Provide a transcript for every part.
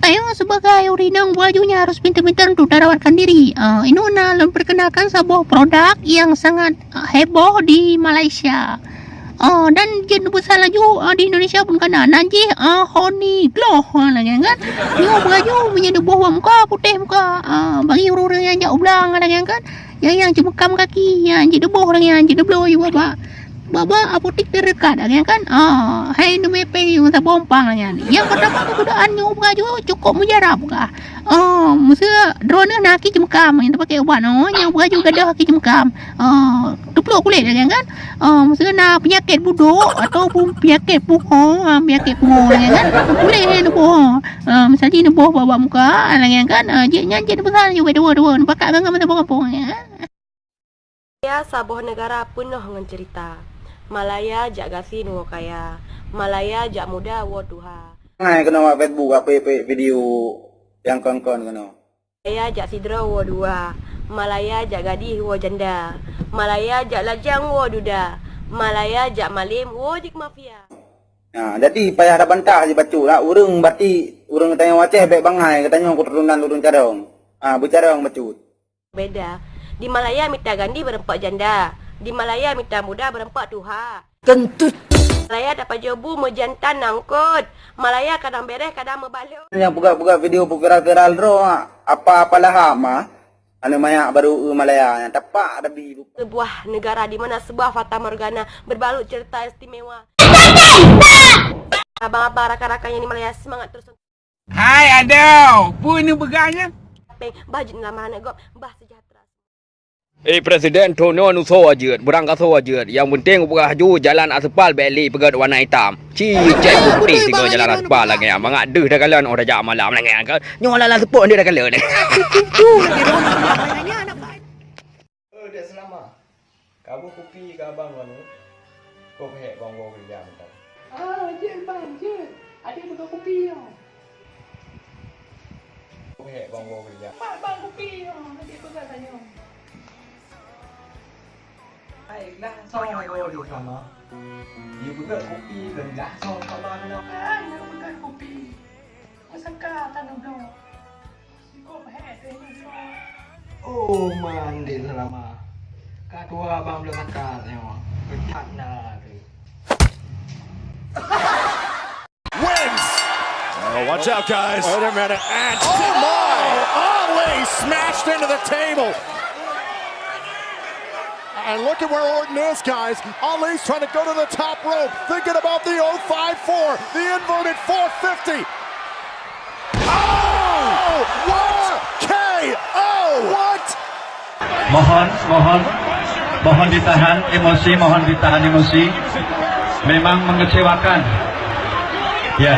tayo sebagai Urinang bajunya harus pintar-pintar untuk rawatkan diri. Inuna memperkenalkan sebuah produk yang sangat heboh di Malaysia. Dan jenis besar laju di Indonesia pun kena nanti honey glow lagi kan. Dia baju menjadi buah muka putih muka. Bagi orang-orang yang jauh belang lagi kan. Yang cemekam kaki, yang jadi buah lagi, yang jadi blow juga Baba apotek terdekat kan. Hai nu mepe masa bompang kan. Yang pertama kegunaannya baju cukup mujarab kah. Mesti drone nak ki cemkam yang pakai ubat yang baju gadah ki cemkam. Tupluk kulit kan. Mesti nak penyakit buduk ataupun penyakit puho, penyakit puho kan. Kulit tu puho. Misalnya ni buah baba muka kan. Jadi besar juga dua-dua pakai dengan masa bompang ya. Ya, sebuah negara penuh dengan cerita. Malaya jak gasi nuo kaya, Malaya jak muda wo tuha. Ngai kena buat Facebook apa video yang kon-kon kena. Malaya jak sidra wo dua, Malaya jak gadis wo janda, Malaya jak lajang wo duda, Malaya jak malim wo dik mafia. Jadi payah ada bantah je bacu lah. Urang berarti urang tanya waceh baik bangai katanya keturunan urang carong. Bercarong bacu. Beda. Di Malaya minta gandi berempat janda. Di Malaya minta muda berempat tuha. Kentut. Malaya dapat jobu mejantan nangkut. Malaya kadang beres kadang membaluk. Yang buka video viral ro apa-apalah hama. Anu maya baru Malaya yang tepat ada bi. Sebuah negara di mana sebuah fata morgana berbalut cerita istimewa. Abang-abang rakan-rakannya di Malaya semangat terus. Hai Adau, pun ini beganya. Bajut lama nak gop bah sejahtera. Presiden Tono Nuso aja, berangkat so aja. Yang penting beraju jalan aspal beli pegat warna hitam. Cek putih tinggal jalan aspal lagi. Mangak deh dah kalian orang jam malam lagi kan. Nyola lah sepok dia dah kalian. Dah selama. Kamu kopi ke abang mana? Kau hek bang bawa kerja bentar. Je bang, je. Ada buka kopi ya. Kau hek bang bawa kerja. Bang kopi ya. Nanti aku tanya. Baiklah, soalnya kau di sana. Dia buka kopi dan dah soal kabar kena. Dia buka kopi. Masakah tanah blok. Kau hek tu. Oh, mandi selama. Kedua abang belum makan ni. Pecat nak. Wins! Oh, watch out, guys. Wait a minute. And oh my! Ali smashed into the table. And look at where Orton is, guys. Ali's trying to go to the top rope, thinking about the 054, the inverted 450. Oh! What? KO! What? Mohon ditahan emosi. Memang mengecewakan. Ya.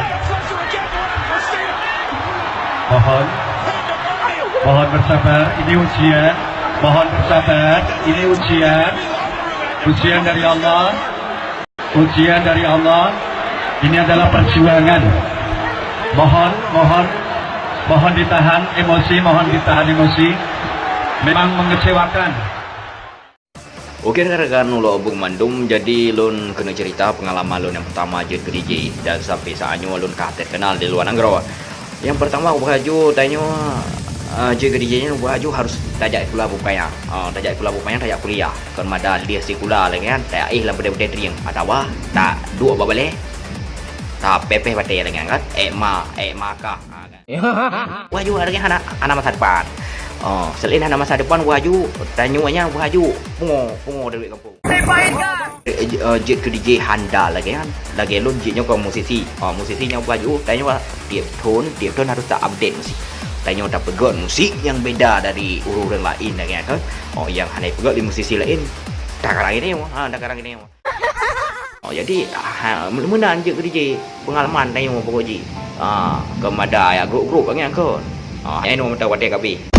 Mohon bersabar. Ini ujian. Mohon bersabar. Ini ujian. Ujian dari Allah. Ini adalah perjuangan. Mohon ditahan emosi. Memang mengecewakan. Okey rekan-rekan lo Bung Mandum, jadi lun kena cerita pengalaman lun yang pertama je ke DJ dan sampai saatnya lun kata kenal di luar negara. Yang pertama baju tanya je ke DJ nya baju harus tajak kuliah bupaya. Tajak kuliah kan mada dia sekolah lagi kan. Tak lah benda-benda triang. Atau tak dua babale. Tak pepeh batai lagi kan. Maka. Baju harga anak masa depan. Selain anak masa depan baju tanyanya baju pungo dari kampung. Jet ke DJ handal lagi kan. Lagi lun jetnya ke musisi. Musisinya baju tanya tiap tone harus tak update musik. Tanya tak pegang musik yang beda dari orang lain lagi kan. Yang hanya pegang di musisi lain. Tak karang ini jadi mula-mula je ke DJ pengalaman tanya pokok je. Kemada ya grup-grup lagi kan. Ini nomor tahu wadah kabi.